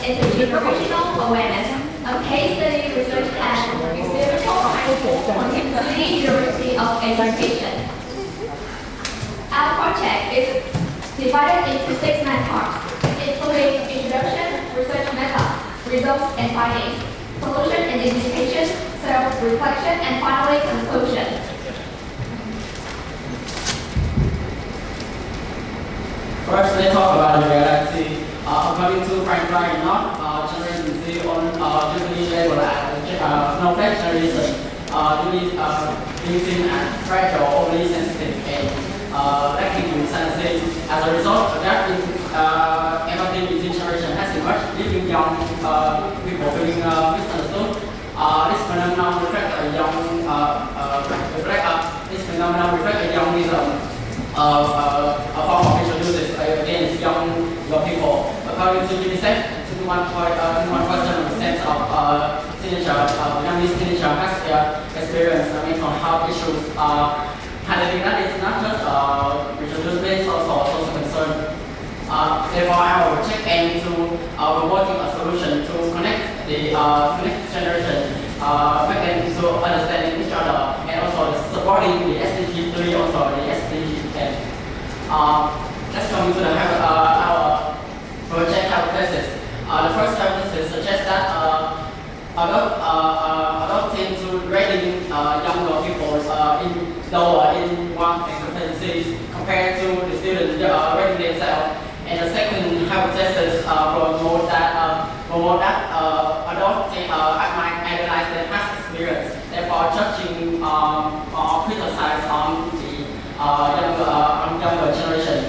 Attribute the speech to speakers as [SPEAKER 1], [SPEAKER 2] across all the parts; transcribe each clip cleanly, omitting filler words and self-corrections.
[SPEAKER 1] intergenerational awareness, a case study research at Municipal High School on the University of Education. Our project is divided into 6 main parts, including introduction, research method, results and findings, solution and identification, self-reflection, and finally conclusion.
[SPEAKER 2] First, let's talk about the reality. According to Frank Ryan, Generation Z on usually labeled as Snowflake generation, using and fragile, overly sensitive, and lacking in sanity. As a result, a gap in empathy between generation has emerged, leaving young people feeling misunderstood. This phenomenon reflects a youngism, a form of visual uses against young people. According to UNICEF, 21% of youngest teenager has experienced mental health issues. Handling that is not just visual use based, also social concern. Therefore, our project aims to promoting a solution to connect the next generation, make them to understand each other, and also supporting the SDG 3, also the SDG 10. Let's come to our project hypothesis. The first hypothesis suggests that adopting to rating younger people lower in work and competencies compared to the students rating themselves. And the second hypothesis promote that adults might analyze their past experience, therefore judging or criticize on the younger generation.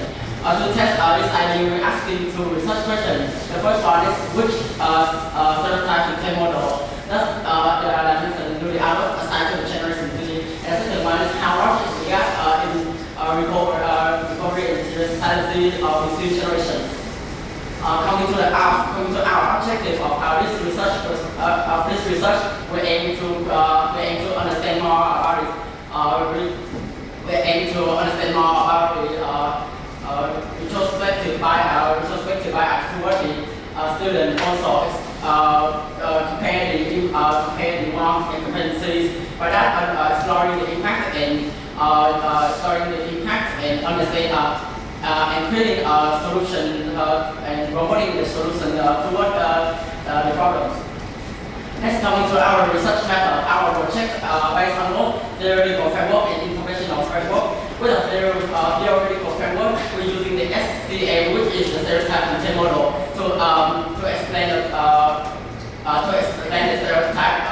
[SPEAKER 2] To test this idea, we're asking 2 research questions. The first one is which stereotype Tucheng model does the attention to the adult assigned to the generation Z? And the second one is how much is the gap in recovery and seriousness of these 2 generations. Coming to our objective of this research, we aim to understand more about it. We aim to understand more about the retrospective bias toward the student, also compare the work and competencies. By that, exploring the impact and understand and creating a solution and promoting the solution toward the problems. Next, coming to our research method, our project based on both theoretical framework and informational framework. With a theoretical framework, we're using the SCA, which is the stereotype Tucheng model, to explain the stereotype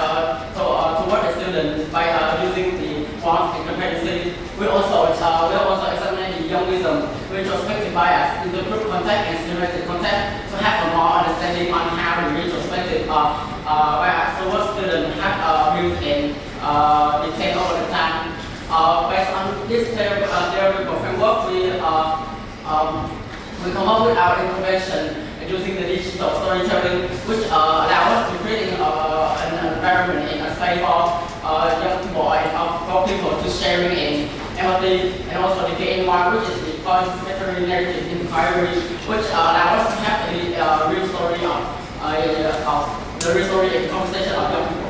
[SPEAKER 2] toward the students by using the wants and competencies. We also examine the youngism, retrospective bias, in the group context and simulated context, to have a more understanding on how the retrospective bias towards students have built in detail over the time. Based on this theoretical framework, we come up with our information using the digital storytelling, which allows us to create an environment in a space for young people and for people to sharing in empathy, and also the KNY, which is the participatory narrative inquiry, which allows us to have the real story of the real story and conversation of young people.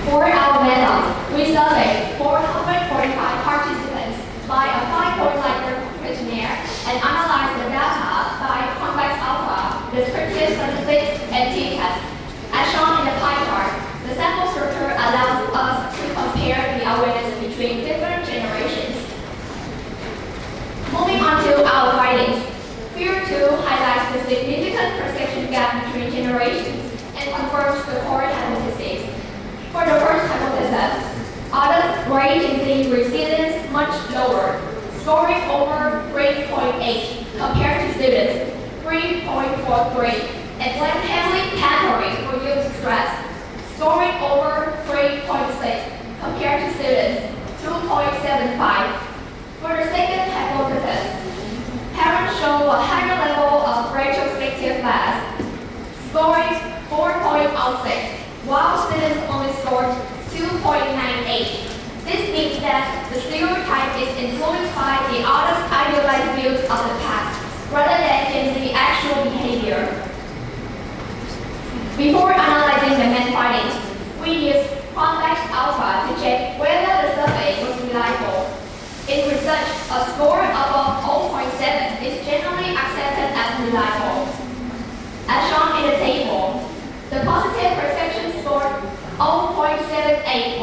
[SPEAKER 1] For our method, we surveyed 445 participants by a 5-point Likert questionnaire and analyzed the data by convex alpha, descriptive statistics, and t-test. As shown in the pie chart, the sample structure allows us to compare the awareness between different generations. Moving on to our findings, Figure 2 highlights the significant perception gap between generations and confirms the core hypothesis. For the first hypothesis, adults rate in the resilience much lower, scoring over 3.8 compared to students 3.43, and when heavily pampering for youth stress, scoring over 3.6 compared to students 2.75. For the second hypothesis, parents show a higher level of retrospective bias, scoring 4.06. While students only scored 2.98. This means that the stereotype is influenced by the adults' idealized views of the past, rather a score above 0.7 is generally accepted as reliable. As shown in the table, the positive perception scored 0.781,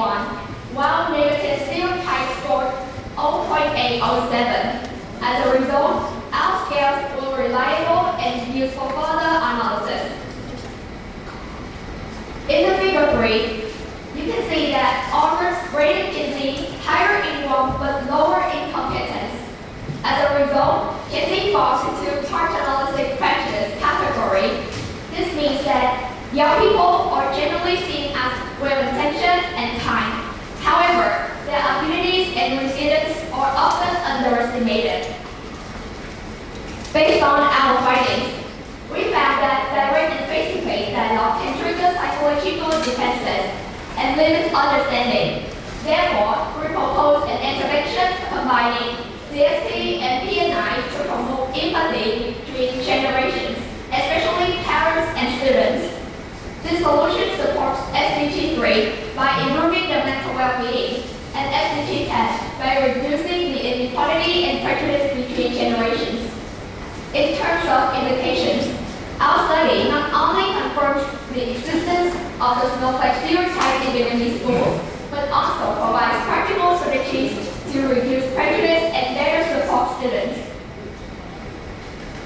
[SPEAKER 1] while negative stereotype scored 0.807. As a result, our scales were reliable and used for further analysis. In the figure 3, you can see that authors graded Gen Z higher in warmth but lower in competence. As a result, Gen Z falls into part analytic prejudice category. This means that young people are generally seen as well-intentioned and kind. However, their abilities and resilience are often underestimated. Based on our findings, we found that direct and face-to-face dialogue can trigger psychological defenses and limit understanding. Therefore, we propose an intervention combining DST and PNI to promote empathy between generations, especially parents and students. This solution supports SDG 3 by improving the mental well-being and SDG 10 by reducing the inequality and prejudice between generations. In terms of implications, our study not only confirms the existence of the Snowflake stereotype in Vietnamese schools, but also provides practical strategies to reduce prejudice and better support students.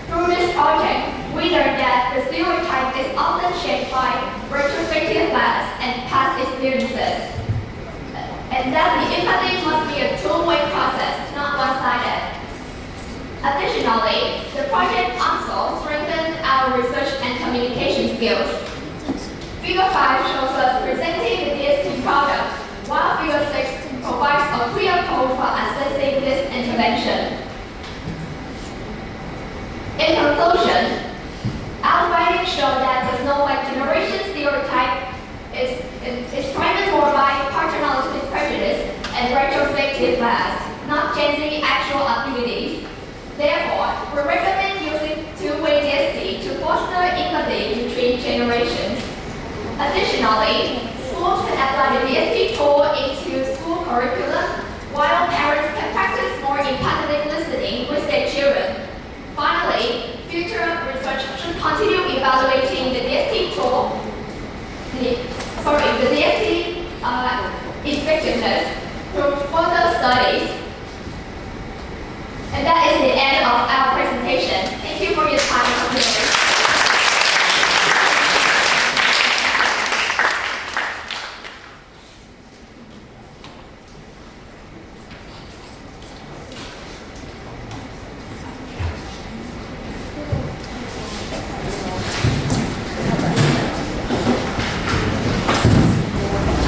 [SPEAKER 1] Through this project, we learned that the stereotype is often shaped by retrospective bias and past experiences, and that the empathy must be a two-way process, not one-sided. Additionally, the project also strengthened our research and communication skills. Figure 5 shows us presenting the DST product, while Figure 6 provides a clear code for assessing this intervention. In conclusion, our findings show that the Snowflake generation stereotype is driven more by paternalistic prejudice and retrospective bias, not Gen Z actual abilities. Therefore, we recommend using two-way DST to foster empathy between generations. Additionally, schools can apply the DST tool into school curriculum, while parents can practice more empathetic listening with their children. Finally, future research should continue evaluating the DST tool, the DST effectiveness through further studies. And that is the end of our presentation. Thank you for your time and consideration.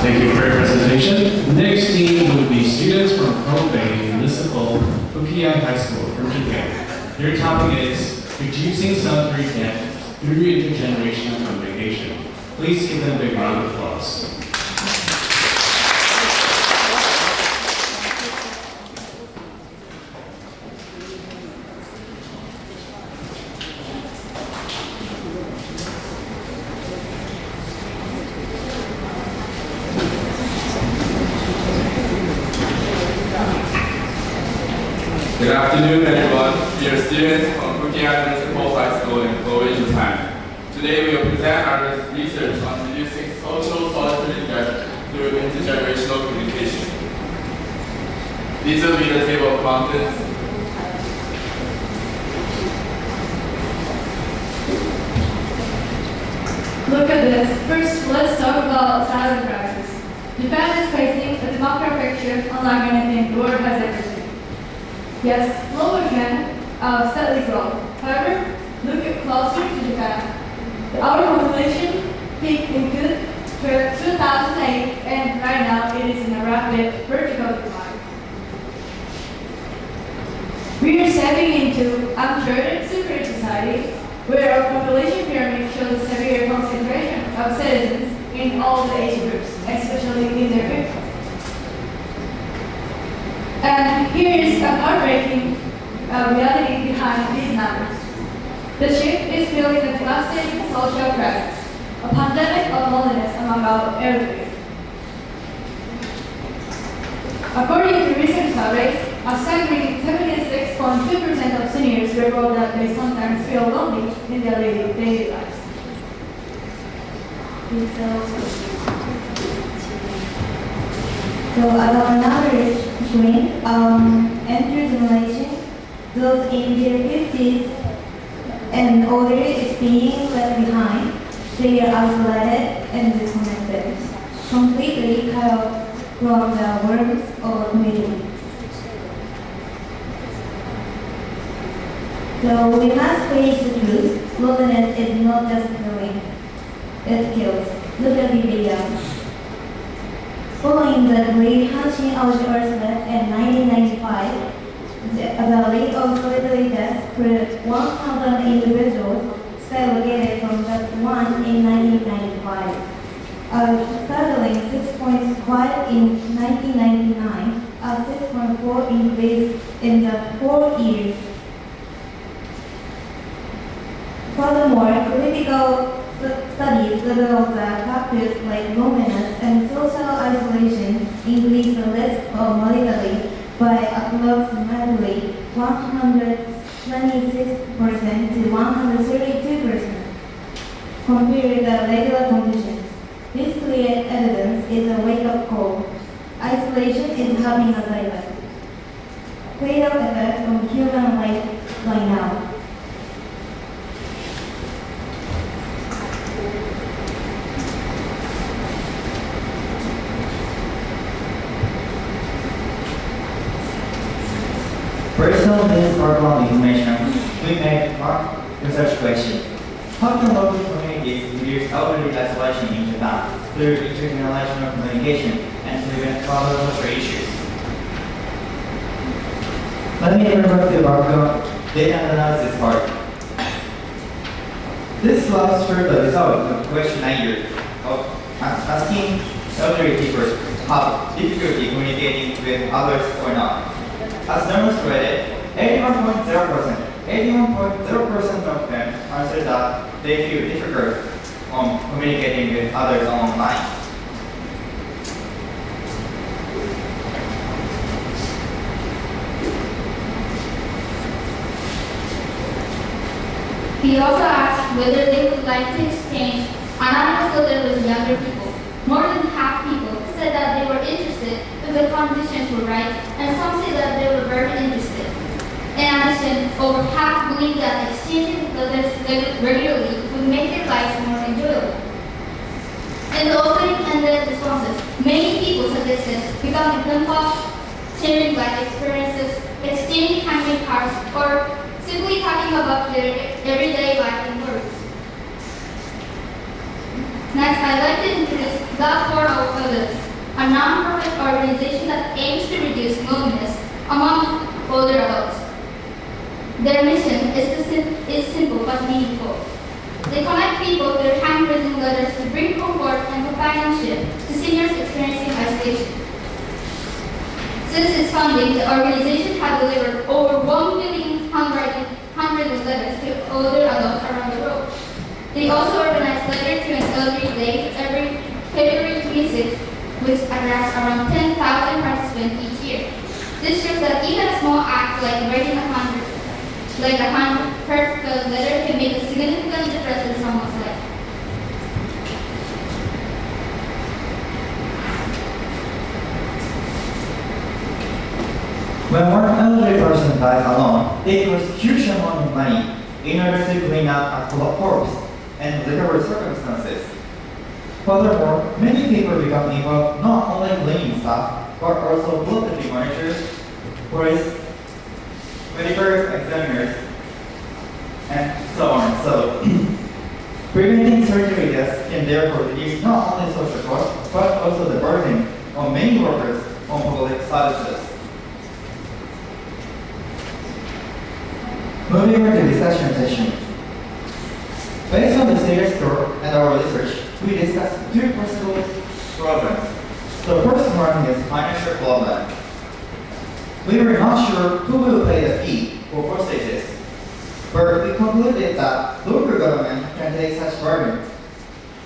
[SPEAKER 3] Thank you for your presentation. The next team would be students from Kaohsiung Municipal Fukiai High School from Tucheng. Their topic is reducing solitary death through intergenerational communication. Please give them a big round of applause.
[SPEAKER 4] Good afternoon, everyone. We are students from Fukiai Municipal High School in Kaohsiung, Tainan. Today, we will present our research on reducing social solitary death through intergenerational communication. These will be the table of contents.
[SPEAKER 5] Look at this. First, let's talk about asylum crisis. Japan is facing a demographic shift unlike anything the world has ever seen. Yes, global trend steadily grow. However, look closer to Japan. The outer population peaked in 2008, and right now it is in a rapid vertical decline. We are stepping into uncharted secret society, where our population pyramid shows a severe concentration of citizens in all the age groups, especially in their 50s. And here is a heartbreaking reality behind these numbers. The shift is fueling a devastating social crisis, a pandemic of loneliness among our elderly. According to recent surveys, a staggering 76.2% of seniors report that they sometimes feel lonely in their daily lives.
[SPEAKER 6] So as our knowledge shrink, intergeneration, those in their 50s and older is being left behind. They are isolated and disconnected, completely cut off from the warmth of a community. So we must face the truth. Loneliness is not just killing, it kills. Look at the video. Following the great Hanshin earthquake in 1995, the rate of solitary deaths per 1,000 individuals skyrocketed from just 1 in 1995, a startling 6.5 in 1999, a 6.4 increase in the 4 years. Furthermore, critical studies reveal that factors like loneliness and social isolation increase the risk of mortality by approximately 126% to 132% compared to the regular conditions. This clear evidence is a wake-up call. Isolation is having a silent, fatal effect on human life right now.
[SPEAKER 7] Personal needs or information, we make one research question. How can local communities reduce elderly isolation in Japan through intergenerational communication and prevent other social issues? Let me revert to our data analysis part. This slide shows the result of the questionnaire of asking elderly people have difficulty communicating with others or not. As demonstrated, 81.0% of them answered that they feel difficult on communicating with others online.
[SPEAKER 1] He also asked whether they would like to exchange anonymous letters with younger people. More than half people said that they were interested if the conditions were right, and some said that they were very interested. In addition, over half believe that exchanging letters regularly would make their lives more enjoyable. In the open-ended responses, many people suggested becoming pen pals, sharing life experiences, exchanging handmade cards, or simply talking about their everyday life in words. Next, I'd like to introduce the Board of Elders, a non-profit organization that aims to reduce loneliness among older adults. Their mission is simple but meaningful. They connect people through handwritten letters to bring comfort and companionship to seniors experiencing isolation. Since its founding, the organization has delivered over 1 million handwritten letters to older adults around the world. They also organize Letter to an Elderly Day every February 26th, which attracts around 10,000 participants each year. This shows that even a small act like writing a heartfelt letter can make a significant difference in someone's life.
[SPEAKER 7] When one elderly person dies alone, it costs huge amount of money in order to clean up a corpse and recover circumstances. Furthermore, many people become involved not only cleaning staff, but also blood monitors, police, medical examiners, and so on. So, preventing surgery deaths can therefore reduce not only social costs, but also the burden on many workers on public services. Moving on to the discussion session. Based on the status quo and our research, we discussed two possible problems. The first one is financial problem. We were not sure who will pay the fee for prosthesis, but we concluded that local government can take such burden.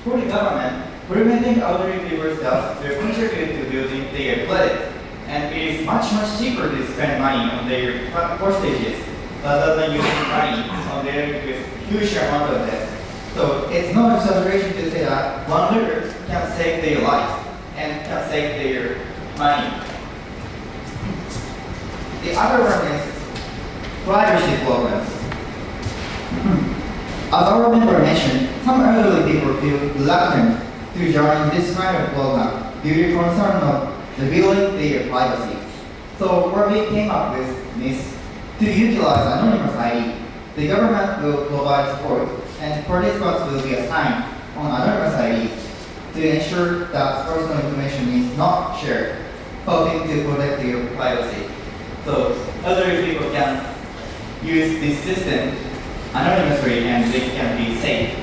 [SPEAKER 7] For the government, preventing elderly people's deaths will contribute to building their credit, and it is much much cheaper to spend money on their postages rather than using money on their huge amount of debt. So it's no exaggeration to say that 1 liter can save their lives and can save their money. The other one is privacy programs. As our member mentioned, some elderly people feel reluctant to join this kind of program due to concern of revealing their privacy. So what we came up with is to utilize anonymous ID. The government will provide support and participants will be assigned on anonymous ID to ensure that personal information is not shared, helping to protect their privacy. So elderly people can use this system anonymously and they can be safe.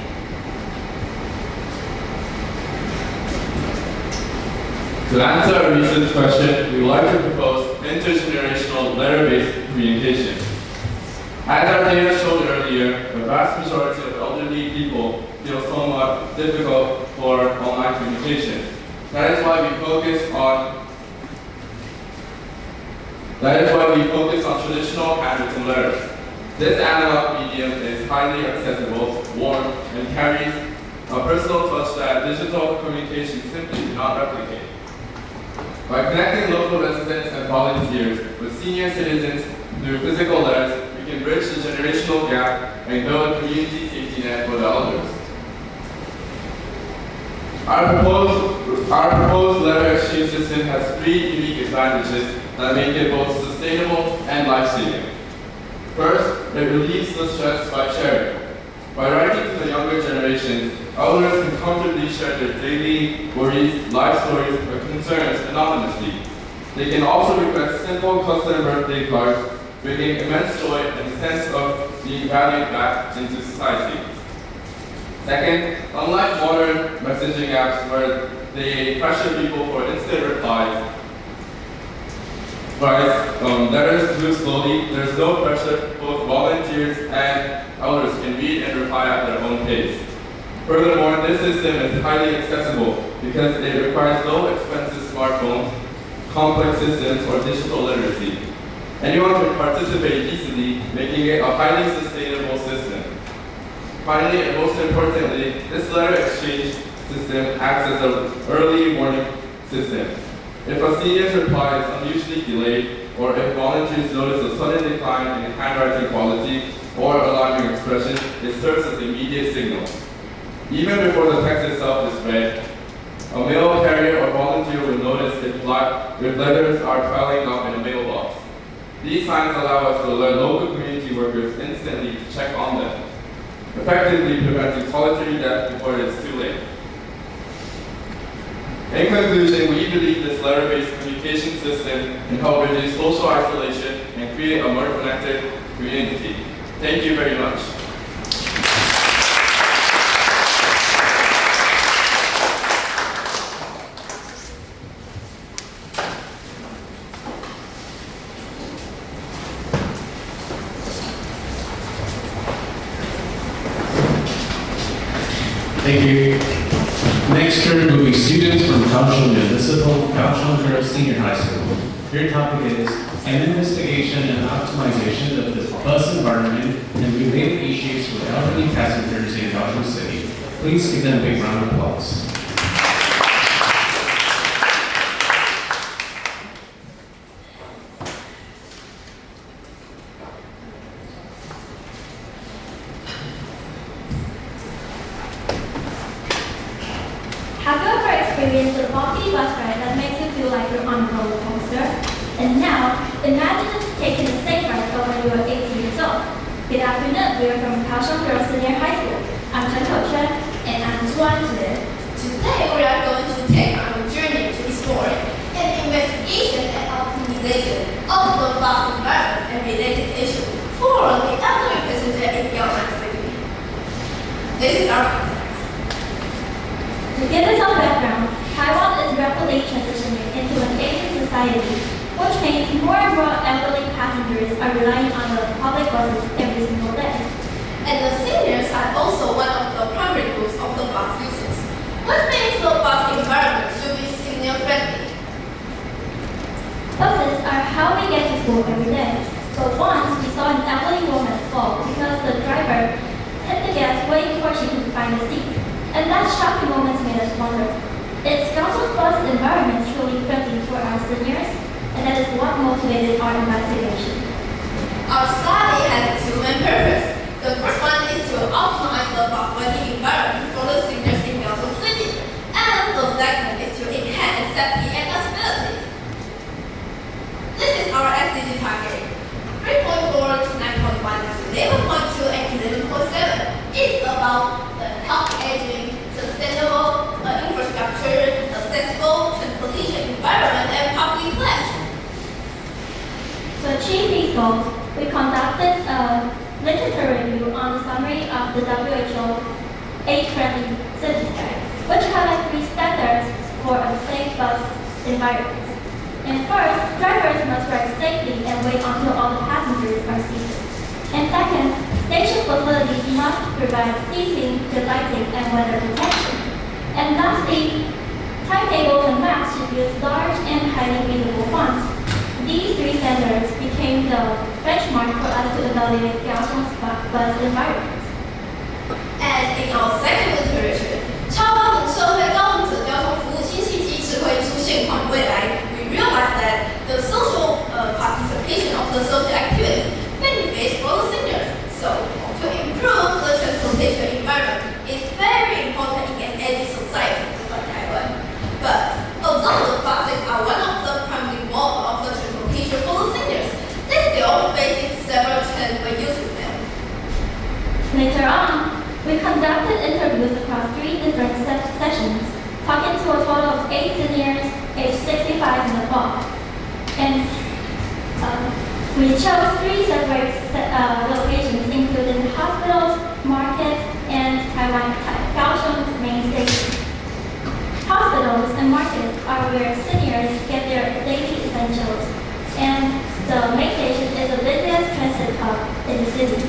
[SPEAKER 4] To answer a recent question, we would like to propose intergenerational letter-based communication. As our data showed earlier, the vast majority of elderly people feel somewhat difficult for online communication. That is why we focus on traditional handwritten letters. This analog medium is highly accessible, warm, and carries a personal touch that digital communication simply cannot replicate. By connecting local residents and volunteers with senior citizens through physical letters, we can bridge the generational gap and build a community safety net for the elders. Our proposed letter exchange system has 3 unique advantages that make it both sustainable and life-saving. First, it relieves the stress by sharing. By writing to the younger generations, elders can comfortably share their daily worries, life stories, or concerns anonymously. They can also request simple custom birthday cards, bringing immense joy and a sense of being valued back into society. Second, unlike modern messaging apps where they pressure people for instant replies, letters move slowly, there's no pressure, both volunteers and elders can read and reply at their own pace. Furthermore, this system is highly accessible because it requires low expensive smartphones, complex systems, or digital literacy. Anyone can participate easily, making it a highly sustainable system. Finally, and most importantly, this letter exchange system acts as an early warning system. If a senior's reply is unusually delayed, or if volunteers notice a sudden decline in handwriting quality or alarming expression, it serves as an immediate signal. Even before the text itself is read, a mail carrier or volunteer will notice if letters are piling up in a mailbox. These signs allow us to alert local community workers instantly to check on them, effectively preventing solitary death before it is too late. In conclusion, we believe this letter-based communication system can help reduce social isolation and create a more connected community. Thank you very much.
[SPEAKER 3] Thank you. Next turn will be students from Kaohsiung Municipal, Kaohsiung Girls Senior High School. Your topic is an investigation and optimization of the bus environment and related issues with elderly passengers in Kaohsiung City. Please give them a big round of applause.
[SPEAKER 1] Have you ever experienced a bumpy bus ride that makes you feel like you're on a roller coaster? And now, imagine taking a safe ride when you are 18 years old. Good afternoon, we are from Kaohsiung Girls Senior High School. I'm Tucheng and I'm Tuan.
[SPEAKER 8] Today we are going to take on a journey to explore an investigation and optimization of the bus environment and related issues for the elderly passenger in Kaohsiung City. This is our context.
[SPEAKER 1] To give us some background, Taiwan is rapidly transitioning into an aging society, which means more and more elderly passengers are relying on the public buses every single day.
[SPEAKER 8] And the seniors are also one of the primary groups of the bus users, which means the bus environment should be senior friendly.
[SPEAKER 1] Buses are
[SPEAKER 6] school every day. But once we saw an elderly woman fall because the driver hit the gas way before she could find a seat. And that shocking moment made us wonder, is Kaohsiung's bus environment truly friendly for our seniors? And that is what motivated our investigation.
[SPEAKER 8] Our study has two main purposes. The first one is to optimize the bus working environment for the seniors in Kaohsiung City. And the second is to enhance safety and accessibility. This is our SDG target. 3.4 to 9.1 to 11.2 and 11.7 is about the healthy aging, sustainable infrastructure, accessible transportation environment, and public place.
[SPEAKER 6] To achieve these goals, we conducted a literature review on the summary of the WHO Age-Friendly Cities Guide, which highlights 3 standards for a safe bus environment. And first, drivers must ride safely and wait until all the passengers are seated. And second, station facilities must provide seating, lighting, and weather protection. And lastly, timetables and maps should use large and highly readable fonts. These 3 standards became the benchmark for us to evaluate Kaohsiung's bus environment.
[SPEAKER 8] And in our second literature, 超高等社会高等者交通服务新契机智慧出现况未来 we realized that the social participation of the social activity benefits for the seniors. So, to improve the transportation environment is very important in an aging society like Taiwan. But although the buses are one of the primary modes of the transportation for the seniors, they still facing several challenges when using them.
[SPEAKER 6] Later on, we conducted interviews across 3 different sessions, talking to a total of 8 seniors aged 65 and above. And we chose 3 separate locations, including hospitals, markets, and Kaohsiung's main station. Hospitals and markets are where seniors get their daily essentials, and the main station is the busiest transit hub in the city,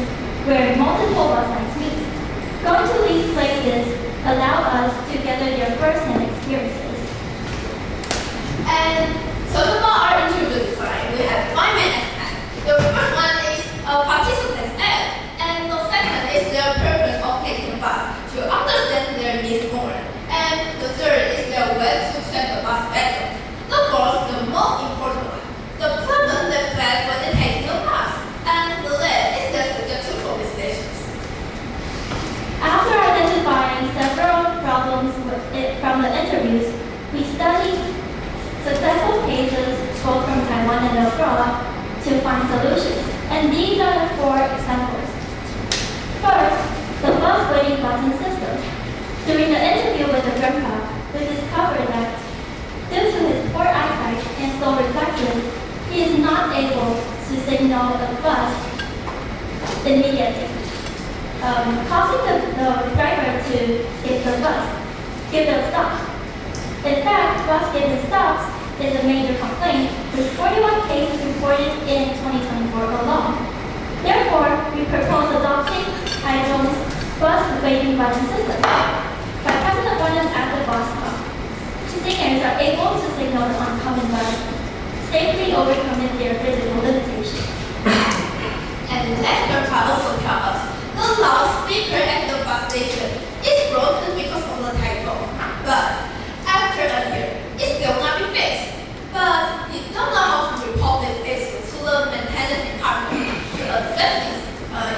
[SPEAKER 6] where multiple bus lines meet. Going to these places allow us to gather their first-hand experiences.
[SPEAKER 8] And so about our interview design, we have 5 main aspects. The first one is a participant's age, and the second is their purpose of taking the bus to understand their needs more. And the third is their way to check the bus better. The fourth, the most important one, the problem they face when they take the bus. And the last is their suggestion for stations.
[SPEAKER 6] After identifying several problems from the interviews, we studied successful cases both from Taiwan and abroad to find solutions. And these are the 4 examples. First, the bus waiting button system. During the interview with the grandpa, we discovered that due to his poor eyesight and slow reflexes, he is not able to signal the bus immediately, causing the driver to skip the stop. In fact, bus skipping stops is a major complaint, with 41 cases reported in 2024 alone. Therefore, we propose adopting Taijiang's bus waiting button system. By pressing the button at the bus stop, seniors are able to signal the oncoming bus, safely overcoming their physical limitations.
[SPEAKER 8] And Lecter also tell us the loudspeaker at the bus station is broken because of the typhoon. But after a year, it still not be fixed. But you don't know how to report this issue to the maintenance department to address this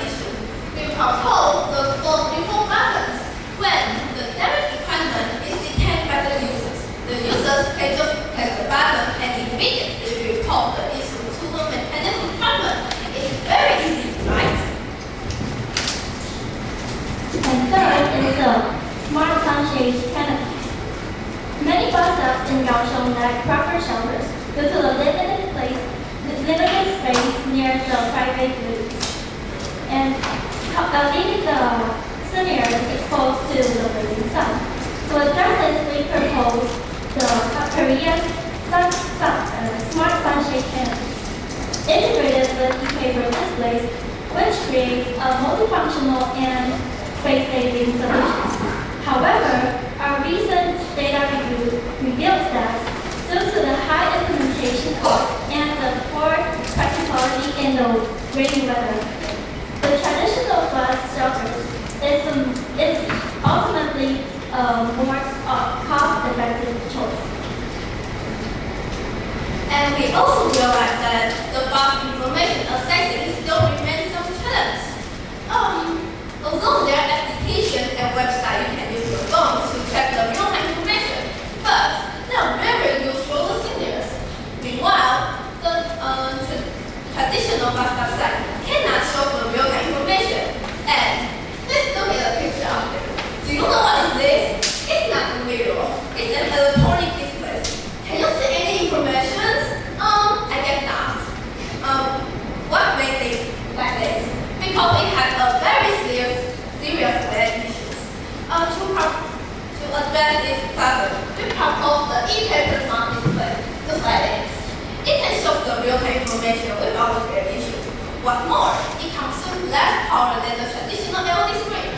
[SPEAKER 8] issue. We propose the following methods. When the damaged equipment is detected by the users can just press the button and immediately report the issue to the maintenance department. It's very easy, right?
[SPEAKER 6] And third is the smart sunshade canopies. Many bus stops in Kaohsiung lack proper shelters due to the limited space near the private routes, and leaving the seniors exposed to the blazing sun. To address this, we propose the Korea's smart sunshade canopies, integrated with e-paper displays, which creates a multifunctional and space-saving solution. However, our recent data review reveals that due to the high implementation cost and the poor practical
[SPEAKER 9] quality in the rainy weather. The traditional bus shelters is ultimately a more cost-effective choice.
[SPEAKER 8] And we also realize that the bus information accessing still remains some challenge. Although there are applications and websites you can use your phone to check the real-time information, but they are very useful for seniors. Meanwhile, the traditional bus stop site cannot show the real-time information. And let's look at the picture out there. Do you know what is this? It's not a mirror. It's an electronic display. Can you see any information? I guess not. What makes it like this? Because it has a very serious bad issues. To address this problem, we propose the e-paper smart display, just like this. It can show the real-time information without bad issues. What's more, it consumes less power than the traditional LED screen.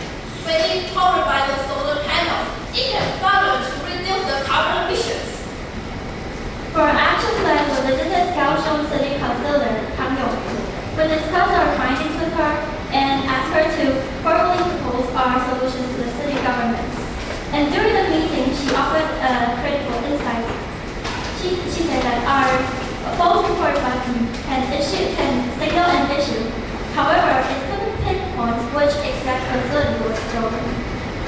[SPEAKER 8] When it's powered by the solar panel, it can further to reduce the carbon emissions.
[SPEAKER 9] For our action plan, we visited Kaohsiung City Councilor Kang Yong. We discussed our findings with her and asked her to formally propose our solutions to the city government. And during the meeting, she offered critical insights. She said that our false report button can signal an issue. However, it couldn't pinpoint which exact facility was stolen.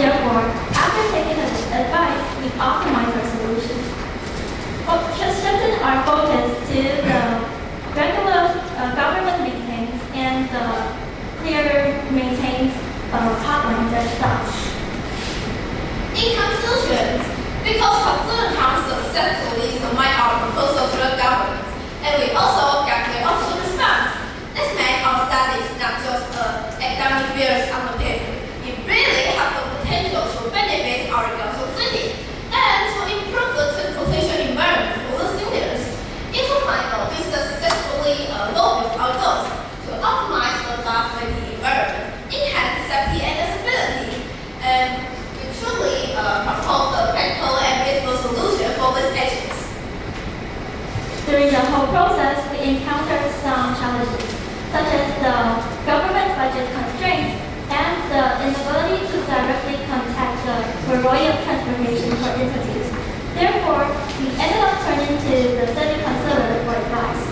[SPEAKER 9] Therefore, after taking advice, we optimized our solution. Shifting our focus to the regular government meetings and the clear maintains hotlines and stuff.
[SPEAKER 8] In conclusion, because Kaohsiung Town successfully submitted our proposal to the government, and we also got their official response, this makes our studies not just academic fairs on the paper. It really has the potential to benefit our Kaohsiung city and to improve the transportation environment for the seniors. In the final, we successfully fulfilled our goals to optimize the bus-friendly environment, enhance safety and accessibility, and we truly propose a practical and visible solution for these issues.
[SPEAKER 9] During the whole process, we encountered some challenges, such as the government budget constraints and the inability to directly contact the Bureau of Transportation for interviews. Therefore, we ended up turning to the city councilor for advice.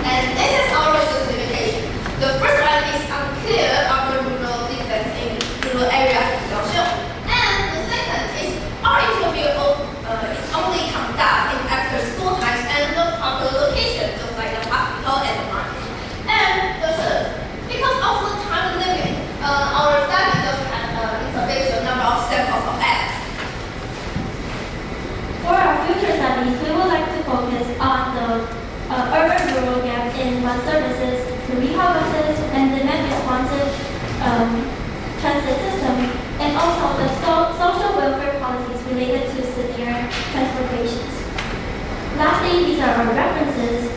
[SPEAKER 8] And this is our justification. The first one is unclear of the rural defense in rural areas of Kaohsiung. And the second is our interview is only conducted in after school times and the proper location, just like the hospital and the market. And the third, because of the time limit, our study just had insufficient number of samples of ads.
[SPEAKER 9] For our future studies, we would like to focus on the urban-rural gap in bus services, the rehab buses, and demand-responsive transit system, and also the social welfare policies related to senior transportations. Lastly, these are our references.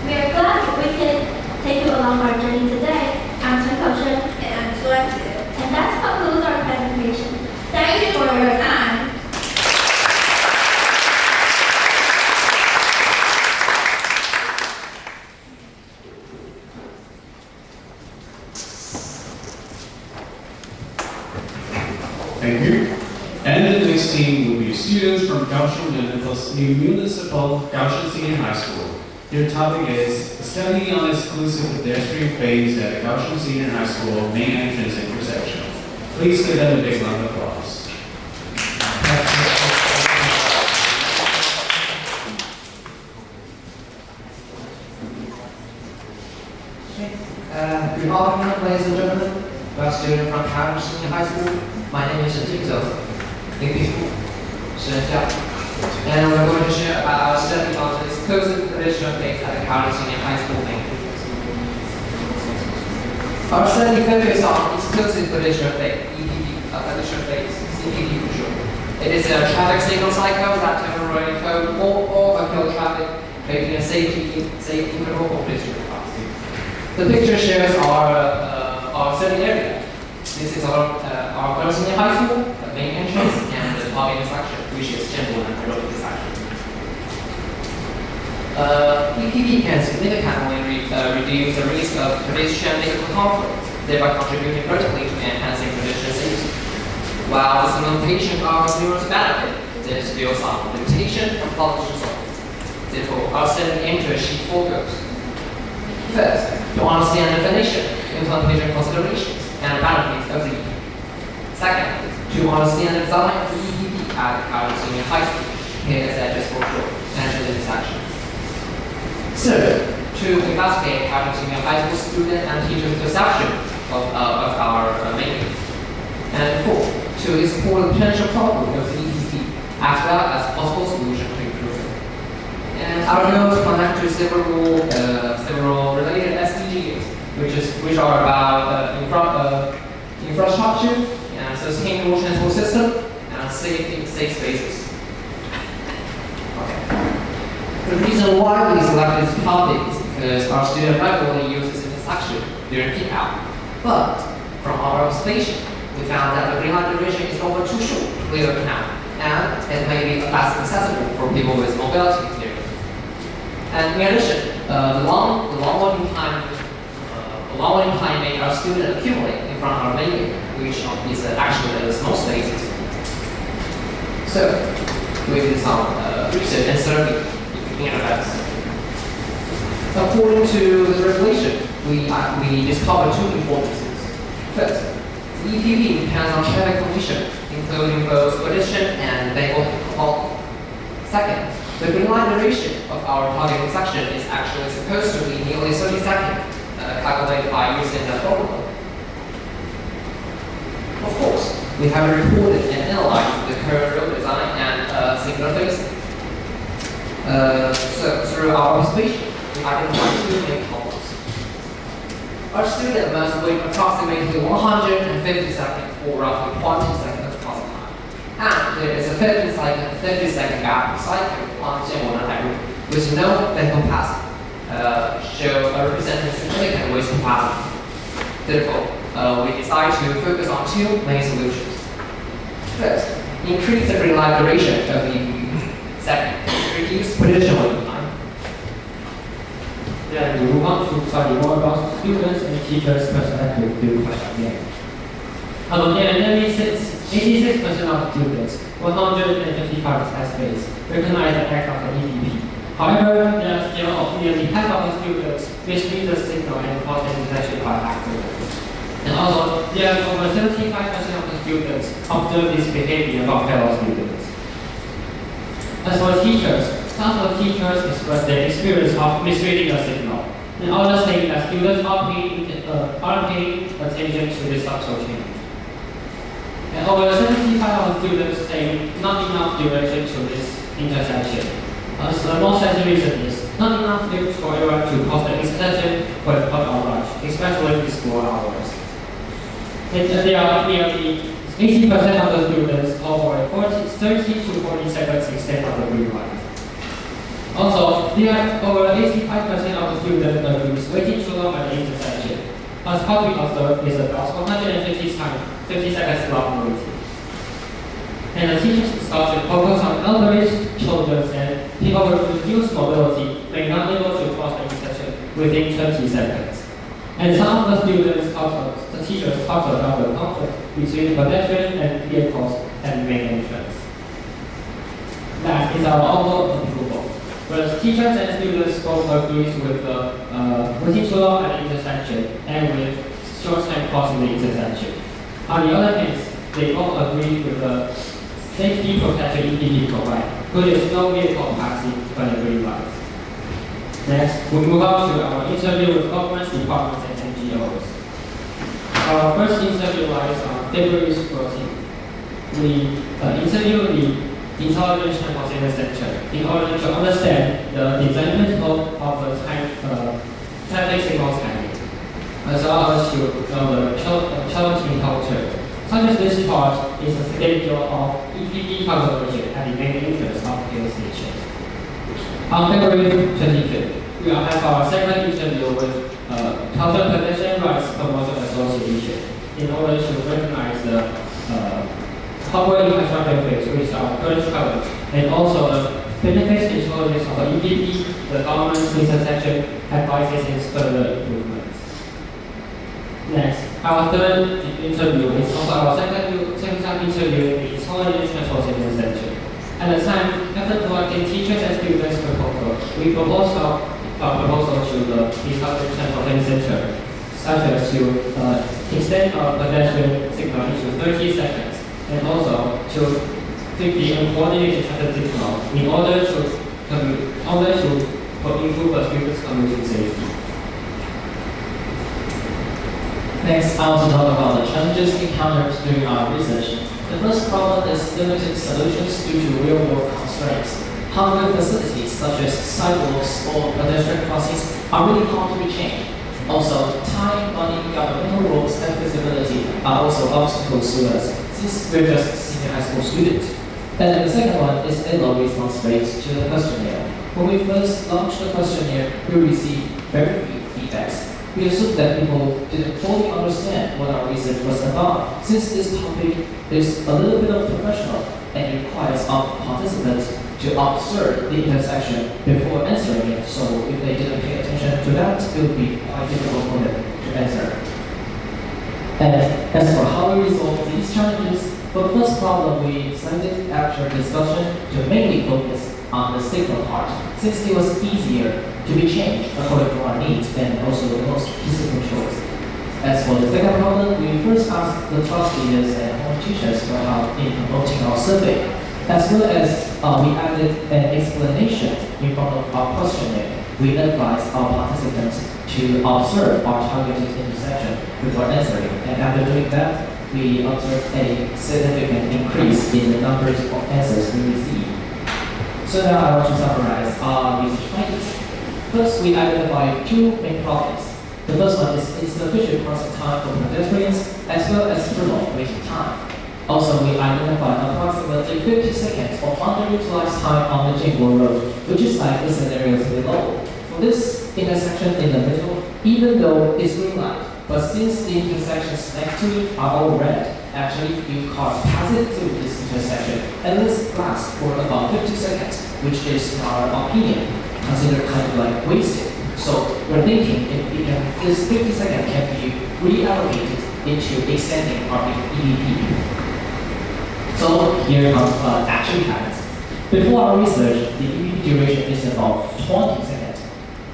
[SPEAKER 9] We are glad we could take you along our journey today. I'm Kaohsiung.
[SPEAKER 8] And I'm Tucheng.
[SPEAKER 9] And that concludes our presentation.
[SPEAKER 8] Thank you for your time.
[SPEAKER 3] Thank you. And the next team will be students from Kaohsiung Municipal Kaohsiung Senior High School. Their topic is study on exclusive pedestrian phase at Kaohsiung Senior High School main entrance intersection. Please give them a big round of applause.
[SPEAKER 10] Good afternoon, ladies and gentlemen. We are students from Kaohsiung Senior High School. My name is and we're going to share about our study on the exclusive pedestrian phase at the Kaohsiung Senior High School main entrance. Our study focuses on exclusive pedestrian phase, pedestrian phase, CPD for short. It is a traffic signal cycle that temporarily code all overkill traffic, creating a safety interval for pedestrian cars. The picture shows our study area. This is our Kaohsiung Senior High School, the main entrance, and the public infrastructure, which is temple and road infrastructure. EPP can significantly reduce the risk of pedestrian vehicle conflict, thereby contributing greatly to enhancing pedestrian safety. While this implementation offers numerous benefits, there is still some limitation and problems to solve. Therefore, our study aims to achieve 4 goals. First, to understand the definition, implementation considerations, and benefits of the EPP. Second, to understand the design of the EPP at Kaohsiung High School, here as for short, and the intersection. Third, to investigate Kaohsiung High School student and teacher perception of our maintenance. And fourth, to explore the potential problem of the EPP, as well as possible solutions to improve it. And our goals connect to several related SDGs, which are about infrastructure and sustainable transport system and safe spaces. Okay. The reason why we selected this topic is because our student regularly use this intersection during peak hour. But from our observation, we found that the green light duration is over too short to clear the canal, and it may be less accessible for people with mobility experience. And in addition, the long waiting time make our students accumulate in front of our venue, which is actually the small spaces. So, we did some research and survey in advance. According to the regulation, we discovered 2 important things. First, the EPP depends on traffic condition, including both pedestrian and vehicle volume. Second, the green light duration of our target section is actually supposed to be nearly 30 seconds, calculated by using the formula. Of course, we have reported and analyzed the current road design and signal facing. So, through our observation, we identified 2 main problems. Our student must wait approximately 150 seconds or roughly 20 seconds of crossing time. And there is a 30-second gap cycle on Jianwen Highway with no vehicle passing, representing significant waste capacity. Therefore, we decided to focus on 2 main solutions. First, increase the green light duration of the EPP. Second, reduce pedestrian waiting time.
[SPEAKER 11] Then we move on to study more about students and teachers' perspective to question game. Nearly 86% of students, 155 test days, recognize the act of the EPP. However, there are still nearly half of the students misread the signal and cause an intersection by accident. And also, there are over 75% of the students observe this behavior from fellow students. As for teachers, some of the teachers express their experience of misreading the signal, and others say that students aren't paying attention to this subtle change. And over 75% of the students say not enough duration to this intersection. As the most likely reason is not enough time for everyone to cross the intersection for the hot or rush, especially in school hours. And there are nearly 80% of the students over 30 to 40 seconds extent of the green light. Also, there are over 85% of the students agrees waiting too long at the intersection. As public observed is about 150 seconds long waiting. And the teacher's discussion focused on elderly children and people with reduced mobility may not be able to cross the intersection within 20 seconds. And some of the teachers talked about the conflict between pedestrian and vehicles at the main entrance. That is our overall approval. But teachers and students both agree with the waiting too long at the intersection and with short time crossing the intersection. On the other hand, they both agree with the safety protection EPP provides, which is no vehicle passing by the green light. Next, we move on to our interview with government departments and NGOs. Our first interview lies on February 14. We interviewed the Intelligence Transportation Center in order to understand the design principle of the traffic signal timing, as well as to know the challenging culture, such as this part is the schedule of EPP calculation at the main entrance of the station. On February 25th, we will have our second interview with Cultural Pedestrian Rights Promotion Association in order to recognize the corporate infrastructure phase, which is our current challenge, and also the Benefits intelligence of EPP, the government's research section advises its further improvements. Next, our third interview is also our second time interview in the Intelligence Center section. At the time, after collecting teachers and students' proposal, we proposed our proposal to the Intelligence Center, such as to extend our pedestrian signal to 30 seconds, and also to 50 and coordinated traffic signal in order to improve the students' commuting safety.
[SPEAKER 12] Next, I want to talk about the challenges encountered during our research. The first problem is limited solutions due to real-world constraints. Hardware facilities such as sidewalks or pedestrian crossings are really hard to be changed. Also, time, money, governmental rules, and feasibility are also obstacles to us, since we're just senior high school students. And the second one is a low response rate to the questionnaire. When we first launched the questionnaire, we received very few feedbacks. We assumed that people didn't fully understand what our research was about, since this topic is a little bit of professional and requires our participants to observe the intersection before answering it. So if they didn't pay attention to that, it would be quite difficult for them to answer. And as for how we resolve these challenges, for the first problem, we decided after discussion to mainly focus on the signal part, since it was easier to be changed according to our needs and also the most feasible choice. As for the second problem, we first asked the class leaders and home teachers for help in promoting our survey, as well as we added an explanation in front of our questionnaire. We advised our participants to observe our targeted intersection before answering, and after doing that, we observed a significant increase in the numbers of answers we received. So now I want to summarize our research findings. First, we identified two main problems. The first one is insufficient crossing time for pedestrians, as well as prolonged waiting time. Also, we identified approximately 50 seconds of underutilized time on the Jingguo Road, which is like the scenarios below. For this intersection in the middle, even though it's green light, but since the intersections next to it are all red, actually few cars pass it through this intersection, and this lasts for about 50 seconds, which is, in our opinion, considered kind of like wasted. So we're thinking if this 50 seconds can be reallocated into extending our EVP. So here comes action plans. Before our research, the EVP duration is about 20 seconds.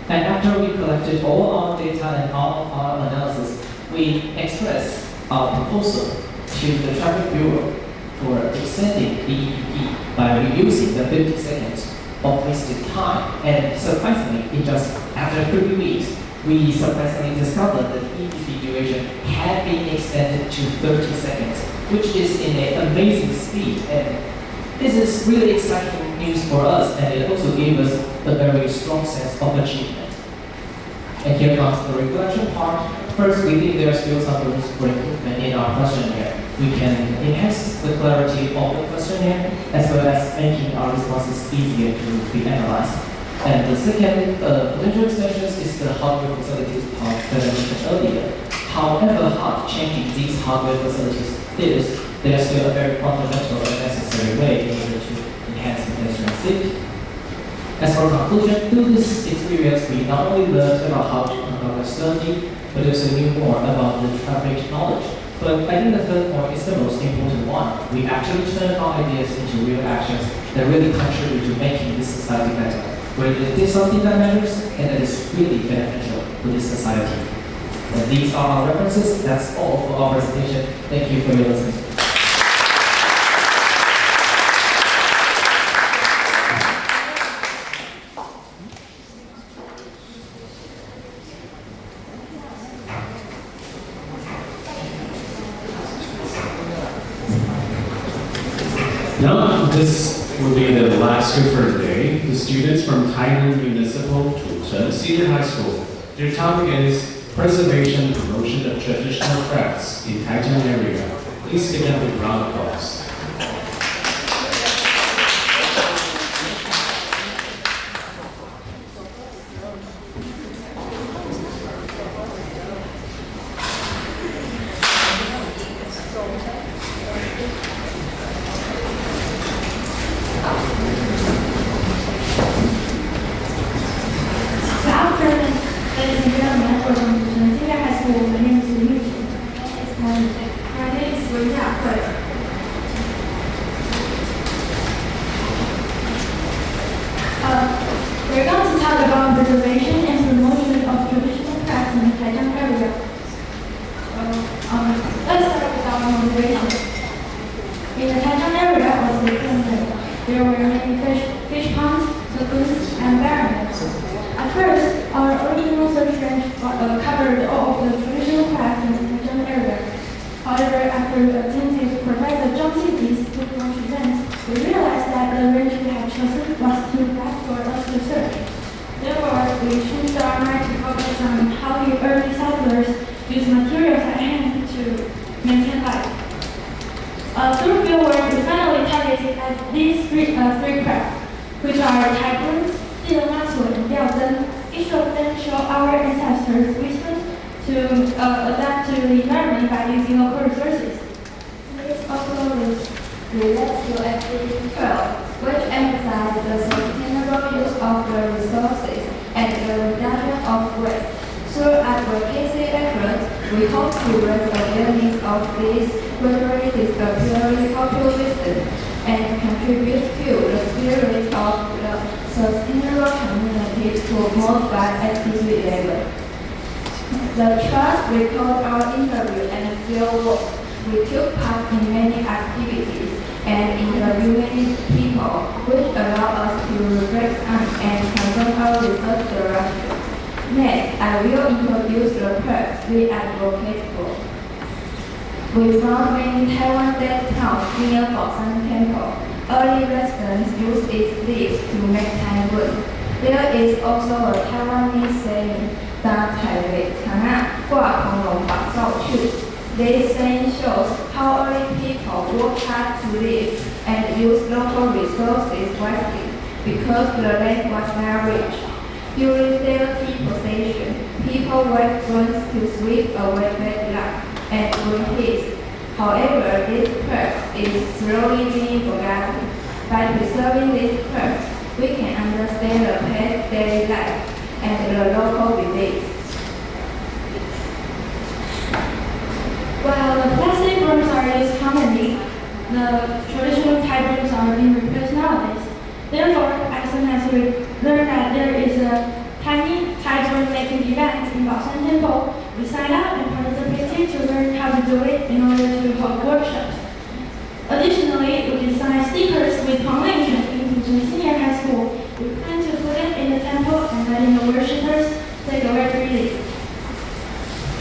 [SPEAKER 12] And after we collected all our data and all our analysis, we expressed our proposal to the Traffic Bureau for extending the EVP by reducing the 50 seconds of wasted time. And surprisingly, in just after 3 weeks, we surprisingly discovered that the EVP duration had been extended to 30 seconds, which is in an amazing speed. And this is really exciting news for us, and it also gave us a very strong sense of achievement. And here comes the reflection part. First, we think there are still some room for improvement in our questionnaire. We can enhance the clarity of the questionnaire, as well as making our responses easier to be analyzed. And the second potential extensions is the hardware facilities part that I mentioned earlier. However hard changing these hardware facilities is, they are still a very fundamental and necessary way in order to enhance pedestrian safety. As for conclusion, through this experience, we not only learned about how to conduct a study, but also knew more about the traffic knowledge. But I think the third point is the most important one. We actually turned our ideas into real actions that really contribute to making this society better. Where it is something that matters and that is really beneficial to this society. And these are our references. That's all for our presentation. Thank you for your listening.
[SPEAKER 3] Now, this will be the last group for today. The students from Tainan Municipal Tucheng Senior High School. Their topic is Preservation and Promotion of Traditional Crafts in Taijiang area. Please give them a round of applause.
[SPEAKER 5] after attending Professor Zhang Jiji's launch event, we realized that the range we had chosen was too vast for us to search. Therefore, we changed our mind to focus on how the early settlers used materials at hand to maintain life. Through fieldwork, we finally targeted at these three crafts, which are tablets, 记得吗？锁与吊灯. Each of them show our ancestors' wisdom to adapt to the environment by using local resources.
[SPEAKER 1] This also relates to SDG 12, which emphasizes the sustainable use of the resources and the reduction of waste. Through advocacy efforts, we hope to raise awareness of this gradually disappearing cultural wisdom and contribute to the spirit of the sustainable community promoted by SDG 11. The trust recalled our interview and field work. We took part in many activities and interviewing people, which allow us to reflect on and confirm our research direction. Next, I will introduce the perks we advocate for. We found many Taiwan dead towns near Kaohsiung Temple. Early residents used its leaves to make Thai wood. There is also a Taiwanese saying, 当台北长啊，挂红龙把造去. This saying shows how early people worked hard to live and use local resources wisely because the land was not rich. During their tea possession, people waved brooms to sweep away bad luck and bring peace. However, this practice is slowly being forgotten. By preserving this practice, we can understand the past daily life and the local beliefs.
[SPEAKER 5] While the plastic brooms are used commonly, the traditional Thai brooms are being replaced nowadays. Therefore, as soon as we learn that there is a tiny Thai broom making event in Kaohsiung Temple, we signed up and participated to learn how to do it in order to hold workshops. Additionally, we designed stickers with punctuation in Tucheng Senior High School. We plan to put it in the temple and letting the worshippers take away freely.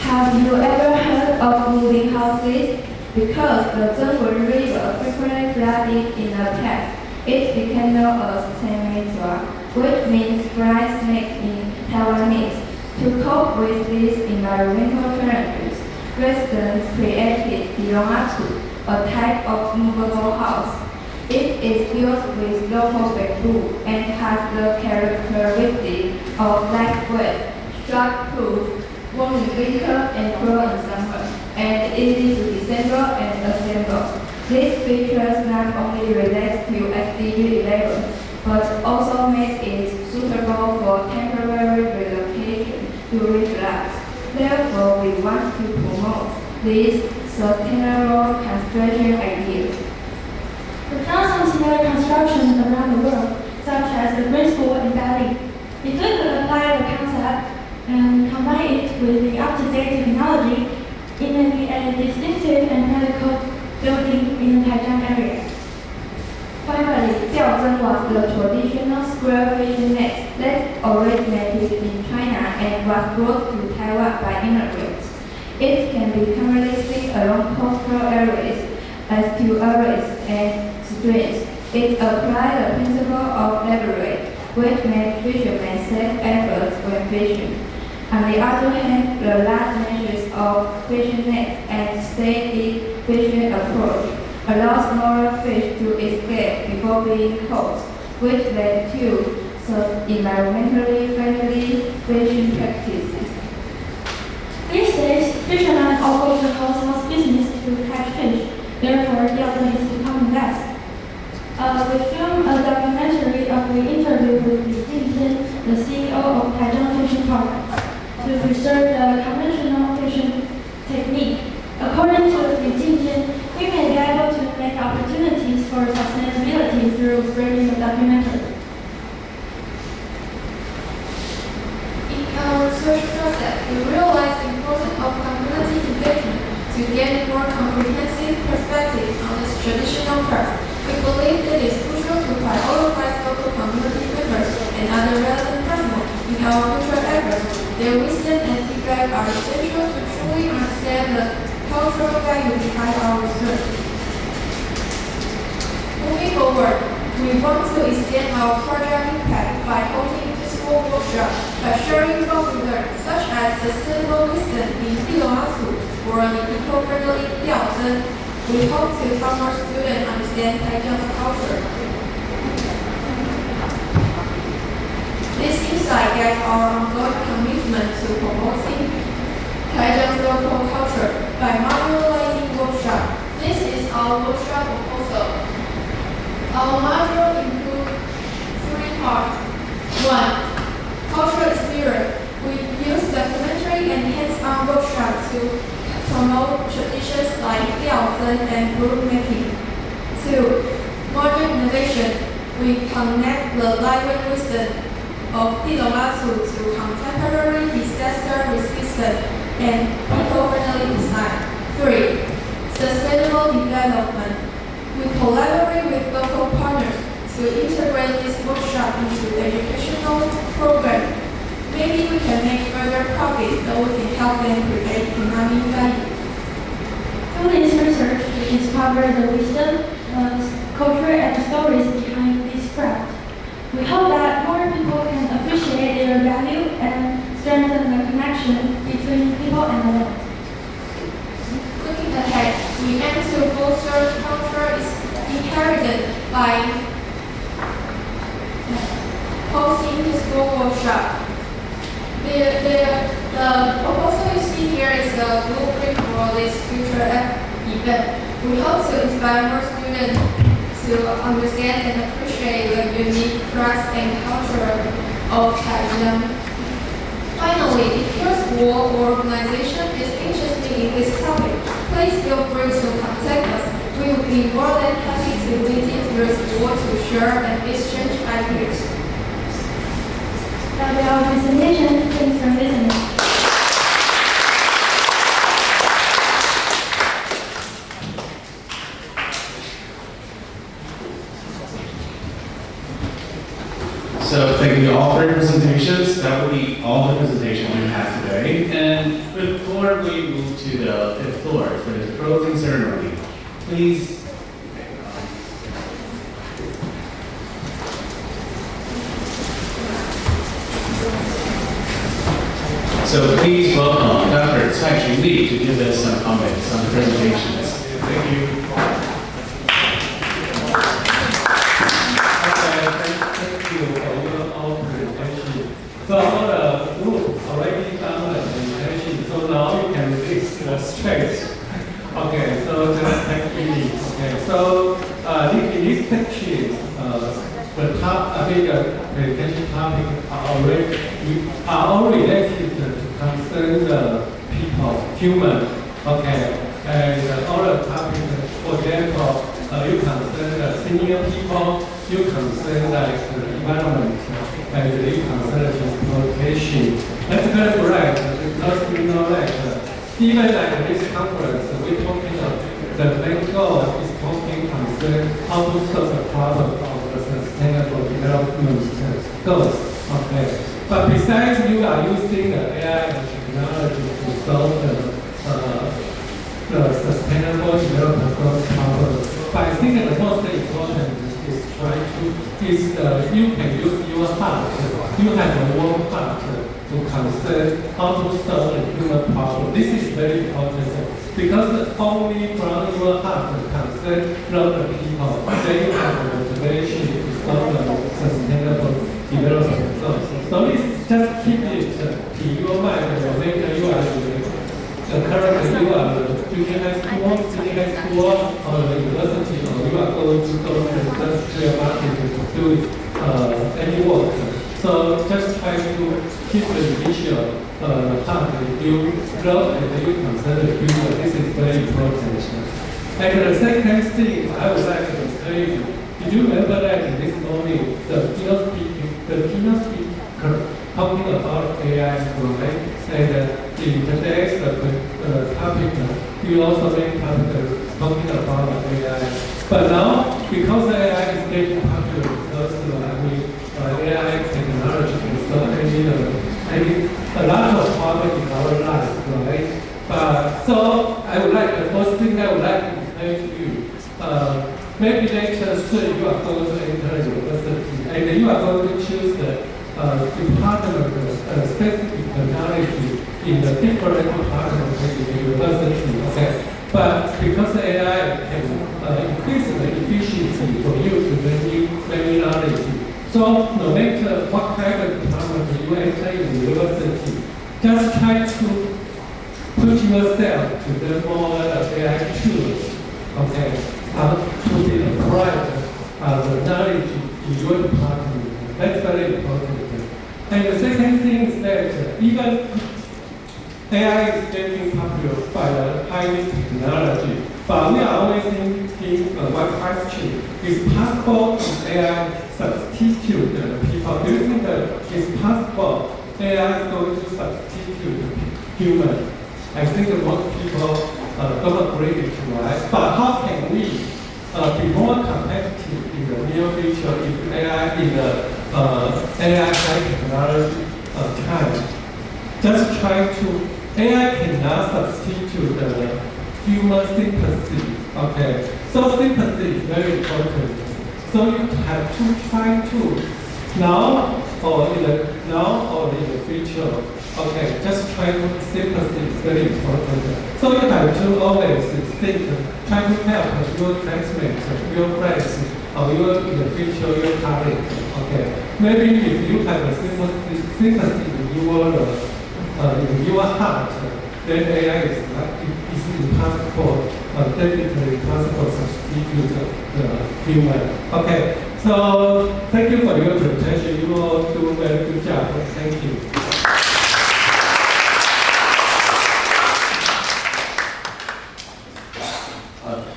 [SPEAKER 5] Have you ever heard of moving houses? Because the Zhenwen River frequently flooded in the past, it became known as Tainan, which means blind snake in Taiwanese. To cope with these environmental challenges, residents created Tiongatu, a type of movable house. It is built with local bamboo and has the characteristic of lightweight, shock-proof, warm in winter and cool in summer, and easy to disassemble and assemble. These features not only relate to SDG 11, but also make it suitable for temporary relocation during floods. Therefore, we want to promote these sustainable construction ideas. We found some similar constructions around the world, such as the Green School in Bali. If we could apply the concept and combine it with the up-to-date technology, it may be a distinctive and medical building in the Taijiang area.
[SPEAKER 1] Finally, Jiaozhen was the traditional square fishing net that originated in China and was brought to Taiwan by immigrants. It can be commonly seen along coastal areas, estuaries, and streams. It applies the principle of leverage, which makes fishermen save efforts when fishing. On the other hand, the large measures of fishing nets and steady fishing approach allow smaller fish to escape before being caught, which led to environmentally friendly fishing practices.
[SPEAKER 5] These days, fishermen all go to wholesale business to catch fish. Therefore, Jiaozhen is becoming less. We filmed a documentary of the interview with Li Jingtian, the CEO of Taijiang Fishing Park, to preserve the conventional fishing technique. According to Li Jingtian, we may be able to make opportunities for sustainability through spreading the documentary.
[SPEAKER 1] In our research process, we realized the importance of community engagement to get a more comprehensive perspective on this traditional craft. We believe it is crucial to prioritize local community members and other relevant personnel in our future efforts. Their wisdom and feedback are essential to truly understand the culture
[SPEAKER 13] cultural value behind our research. Moving forward, we want to extend our project impact by holding physical workshops by sharing what we learned, such as sustainable wisdom in Diloasu or the eco-friendly Liaozhen. We hope to help our students understand Taijiang's culture. This insight guides our ongoing commitment to promoting Taijiang's local culture by modularizing workshop. This is our workshop proposal. Our module includes 3 parts. 1. Cultural experience. We use documentary and hands-on workshops to promote traditions like Liaozhen and group making. 2. Modern innovation. We connect the lively wisdom of Diloasu to contemporary disaster resistant and eco-friendly design. 3. Sustainable development. We collaborate with local partners to integrate this workshop into the educational program. Maybe we can make further profits that we can help them create economic value.
[SPEAKER 9] Through this research, we discover the wisdom, culture, and stories behind this craft. We hope that more people can appreciate their value and strengthen the connection between people and the land.
[SPEAKER 13] Looking ahead, we aim to foster culture is inherited by hosting the school workshop. The proposal you see here is a blueprint for this future event. We hope to inspire more students to understand and appreciate the unique crafts and culture of Taijiang. Finally, if your school or organization is interested in this topic, please feel free to contact us. We will be more than happy to visit your school to share and exchange ideas.
[SPEAKER 9] That will be our presentation. Thanks for listening.
[SPEAKER 3] So thank you all for your presentations. That will be all the presentations we have today. And before we move to the 5th floor for the closing ceremony, please. So please welcome Dr. Taijiang to give us some comments on the presentations. Thank you.
[SPEAKER 14] Thank you for your presentation. So all the group already done the presentation. So now you can fix the straight. Okay, so just take it easy. Okay, so in this section, the top, I think the presentation topic are all related to concern the people, human. Okay, and all the topics, for example, you concern the senior people, you concern like the environment, and you concern the transportation. That's very great because we know that even like this conference, we're talking about the main goal is talking concern how to solve the problem of the sustainable development goals. Okay, but besides you are using the AI and technology to solve the sustainable development goals problem. But I think the most important is try to you can use your heart. You have a warm heart to concern how to solve the human problem. This is very important because only from your heart concern the people, then you have a motivation to solve the sustainable development goals. So it's just keep it in your mind whenever you are currently you are junior high school, senior high school, or university, or you are going to go to the industrial market to do any work. So just try to keep the initial part you love and you consider the future. This is very important. And the second thing I would like to tell you, did you remember that this morning the keynote speaker talking about AI, right? And in today's topic, we also make talking about AI. But now, because AI is getting popular, because AI technology can solve a lot of problems in our lives, right? But So I would like, the first thing I would like to explain to you, maybe later soon you are going to enter university and you are going to choose the department, specific technology in the different departments in the university, okay? But because AI can increase the efficiency for you to learn many knowledge, so no matter what kind of department you enter in the university, just try to put yourself to learn more AI tools, okay, to be applied the knowledge in your department. That's very important. And the second thing is that even AI is getting popular by the high technology, but we are always thinking one question: is possible AI substitute the people? Do you think that it's possible AI is going to substitute human? I think most people don't agree with it, right? But how can we be more competitive in the near future if AI in the AI high technology time? Just try to, AI cannot substitute the human sympathy, okay? So sympathy is very important. So you have to try to, now or in the future, okay, just try to sympathy is very important. So you have to always think, try to help your classmates, your friends, or in the future, your colleagues, okay? Maybe if you have a sympathy in your heart, then AI is impossible, definitely impossible to substitute the human. Okay, so thank you for your presentation. You all do a very good job. Thank you.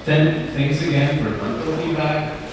[SPEAKER 3] Then thanks again for wonderful feedback.